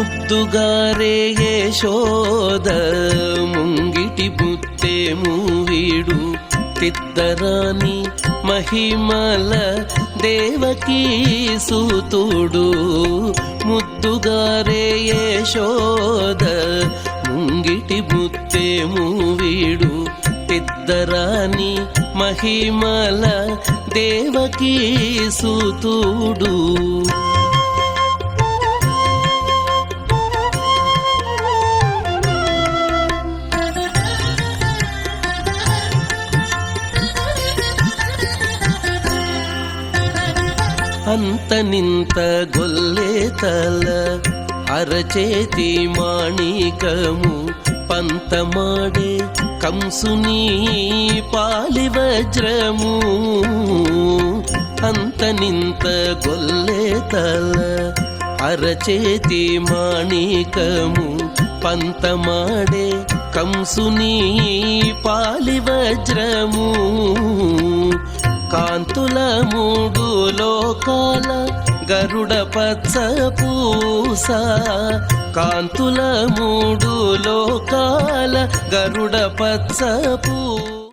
ముద్దుగారే యశోద ముంగిటి బుత్తే మూవీడు తిద్దరాని మహిమల దేవకీ సూతుడు. ముద్దుగారే యశోద ముంగిటి బుత్తే మూవీడు తిద్దరాని మహిమల దేవకీ సూతుడు. అంత నింత గొల్లే తల అరచేతి మాణికము పంతమాడే కంసుని పాలి వజ్రము. అంత నింత గొల్లే తల అరచేతి మాణికము పంతమాడే కంసుని పాలి వజ్రము. కాంతుల మూడు లోకాల గరుడ పచ్చ పూస. కాంతుల మూడు లోకాల గరుడ పచ్చ పూస.